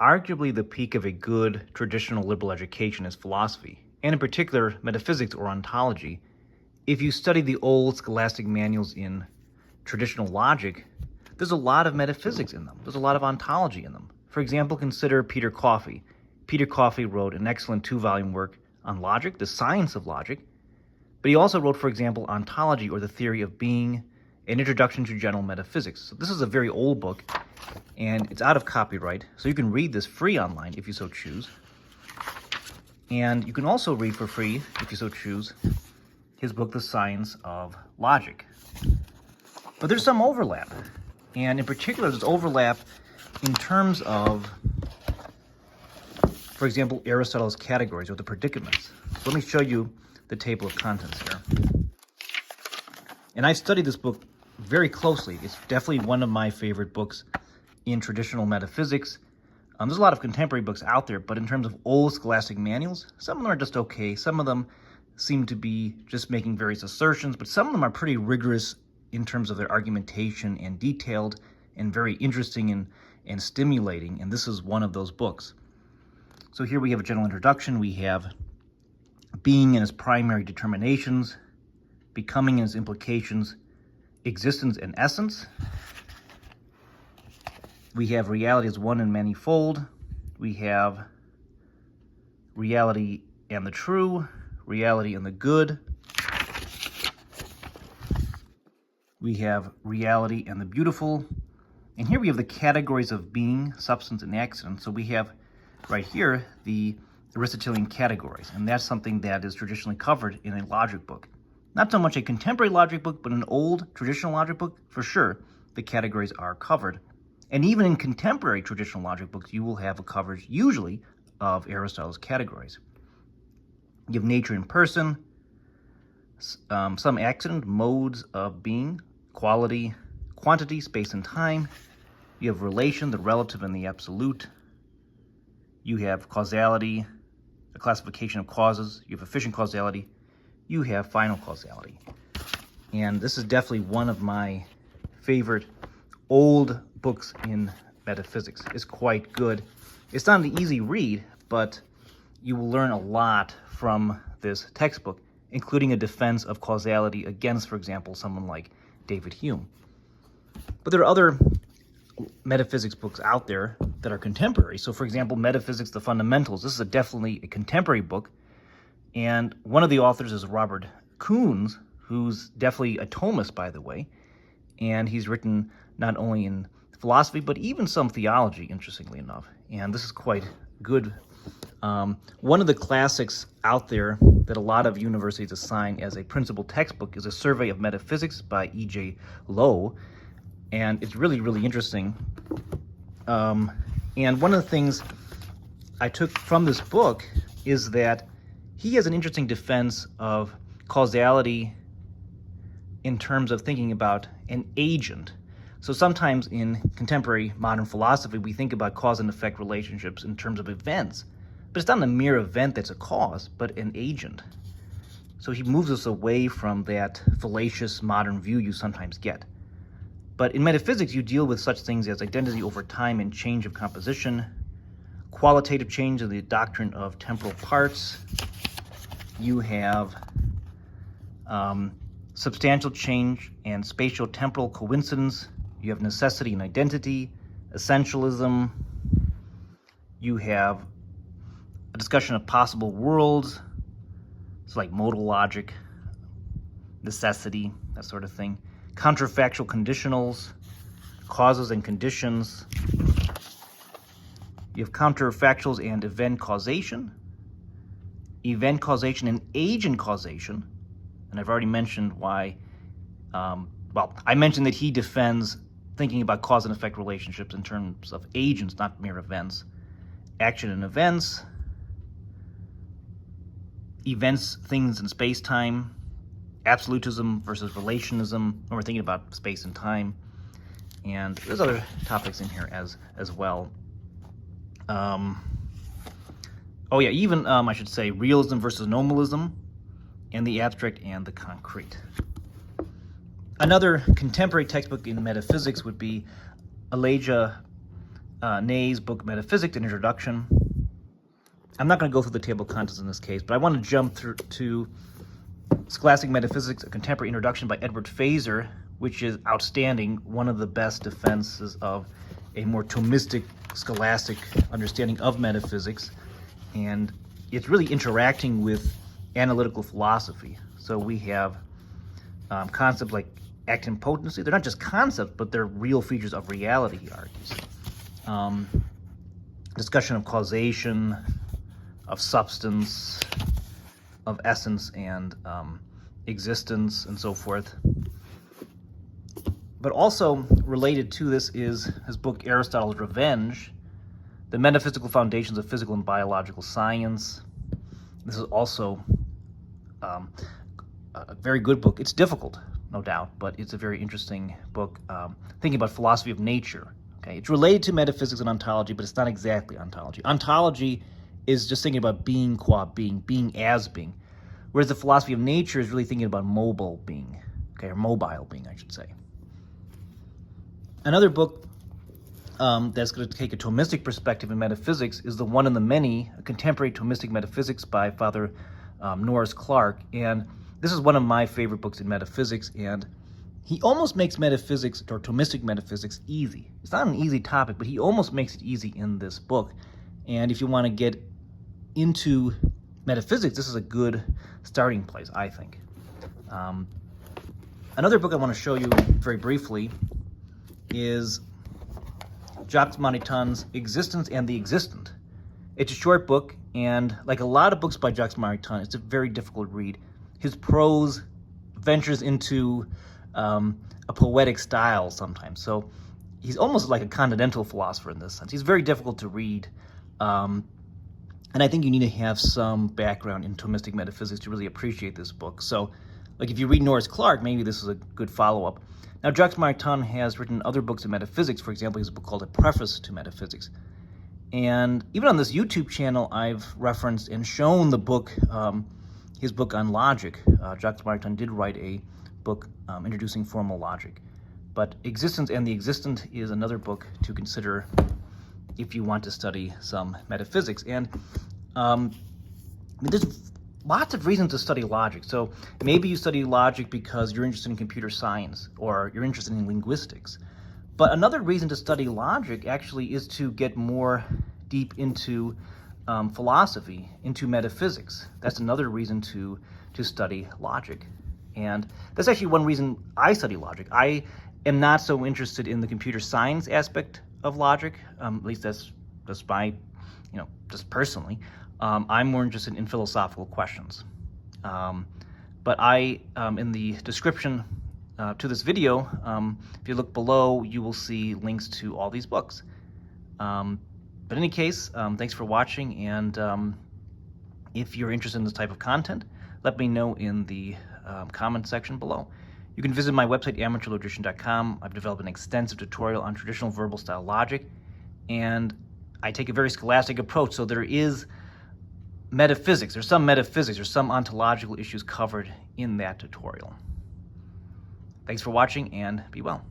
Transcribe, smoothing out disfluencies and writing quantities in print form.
arguably the peak of a good traditional liberal education is philosophy, and in particular metaphysics or ontology. If you study the old scholastic manuals in traditional logic, there's a lot of metaphysics in them. There's a lot of ontology in them. For example, consider Peter Coffey. Peter Coffey wrote an excellent 2-volume work on logic, the science of logic, but he also wrote, for example, Ontology, or the Theory of Being, an Introduction to General Metaphysics. So this is a very old book, and it's out of copyright, so you can read this free online if you so choose. And you can also read for free, if you so choose, his book, The Science of Logic. But there's some overlap, and in particular, there's overlap in terms of, for example, Aristotle's categories, or the predicaments. So let me show you the table of contents here. And I studied this book very closely. It's definitely one of my favorite books in traditional metaphysics. There's a lot of contemporary books out there, but in terms of old scholastic manuals, some of them are just okay. Some of them seem to be just making various assertions, but some of them are pretty rigorous in terms of their argumentation and detailed and very interesting and stimulating, and this is one of those books. So here we have a general introduction. We have being and its primary determinations, becoming and its implications, existence and essence. We have reality as one and manifold. We have reality and the true, reality and the good. We have reality and the beautiful. And here we have the categories of being, substance, and accident. So we have right here the Aristotelian categories, and that's something that is traditionally covered in a logic book. Not so much a contemporary logic book, but an old traditional logic book, for sure, the categories are covered. And even in contemporary traditional logic books, you will have a coverage, usually, of Aristotle's categories. You have nature and person, some accident, modes of being, quality, quantity, space and time. You have relation, the relative and the absolute. You have causality, a classification of causes. You have efficient causality. You have final causality. And this is definitely one of my favorite old books in metaphysics. It's quite good. It's not an easy read, but you will learn a lot from this textbook, including a defense of causality against, for example, someone like David Hume. But there are other metaphysics books out there that are contemporary. So, for example, Metaphysics, the Fundamentals. This is definitely a contemporary book. And one of the authors is Robert Koons, who's definitely a Thomist, by the way. And he's written not only in philosophy, but even some theology, interestingly enough. And this is quite good. One of the classics out there that a lot of universities assign as a principal textbook is A Survey of Metaphysics by E.J. Lowe. And it's really, really interesting. And one of the things I took from this book is that he has an interesting defense of causality in terms of thinking about an agent. So sometimes in contemporary modern philosophy, we think about cause and effect relationships in terms of events. But it's not a mere event that's a cause, but an agent. So he moves us away from that fallacious modern view you sometimes get. But in metaphysics, you deal with such things as identity over time and change of composition, qualitative change of the doctrine of temporal parts. You have substantial change and spatio-temporal coincidence. You have necessity and identity, essentialism. You have a discussion of possible worlds. It's like modal logic, necessity, that sort of thing. Counterfactual conditionals, causes and conditions. You have counterfactuals and event causation and agent causation. And I've already mentioned why, I mentioned that he defends thinking about cause and effect relationships in terms of agents, not mere events. Action and events, things in space-time, absolutism versus relationism, when we're thinking about space and time. And there's other topics in here as well. I should say realism versus nominalism, and the abstract and the concrete. Another contemporary textbook in metaphysics would be Elijah Ney's book Metaphysics, an introduction. I'm not going to go through the table of contents in this case, but I want to jump through to Scholastic Metaphysics, a Contemporary Introduction by Edward Feser, which is outstanding, one of the best defenses of a more Thomistic, scholastic understanding of metaphysics, and it's really interacting with analytical philosophy. So we have concepts like actin potency. They're not just concepts, but they're real features of reality, he argues. Discussion of causation, of substance, of essence and existence, and so forth. But also related to this is his book Aristotle's Revenge, The Metaphysical Foundations of Physical and Biological Science. This is also a very good book. It's difficult, no doubt, but it's a very interesting book, thinking about philosophy of nature. Okay, it's related to metaphysics and ontology, but it's not exactly ontology. Ontology is just thinking about being qua being, being as being, whereas the philosophy of nature is really thinking about mobile being, okay, or mobile being, I should say. Another book that's going to take a Thomistic perspective in metaphysics is The One and the Many, a Contemporary Thomistic Metaphysics by Father Norris Clark. And this is one of my favorite books in metaphysics, and he almost makes metaphysics, or Thomistic metaphysics, easy. It's not an easy topic, but he almost makes it easy in this book. And if you want to get into metaphysics, this is a good starting place, I think. Another book I want to show you very briefly is Jacques Maritain, Existence and the Existent. It's a short book, and like a lot of books by Jacques Maritain, it's a very difficult read. His prose ventures into a poetic style sometimes, so he's almost like a continental philosopher in this sense. He's very difficult to read, and I think you need to have some background in Thomistic metaphysics to really appreciate this book. So, like if you read Norris Clark, maybe this is a good follow-up. Now, Jacques Maritain has written other books in metaphysics. For example, he has a book called A Preface to Metaphysics. And even on this YouTube channel, I've referenced and shown the book, his book on logic. Jacques Maritain did write a book introducing formal logic. But Existence and the Existent is another book to consider if you want to study some metaphysics. And there's lots of reasons to study logic. So maybe you study logic because you're interested in computer science or you're interested in linguistics. But another reason to study logic actually is to get more deep into philosophy, into metaphysics. That's another reason to study logic. And that's actually one reason I study logic. I am not so interested in the computer science aspect of logic, at least that's my, just personally. I'm more interested in philosophical questions. But in the description to this video, if you look below, you will see links to all these books. But in any case, thanks for watching, and if you're interested in this type of content, let me know in the comment section below. You can visit my website, amateurlogician.com. I've developed an extensive tutorial on traditional verbal style logic, and I take a very scholastic approach, so there is metaphysics, there's some ontological issues covered in that tutorial. Thanks for watching, and be well.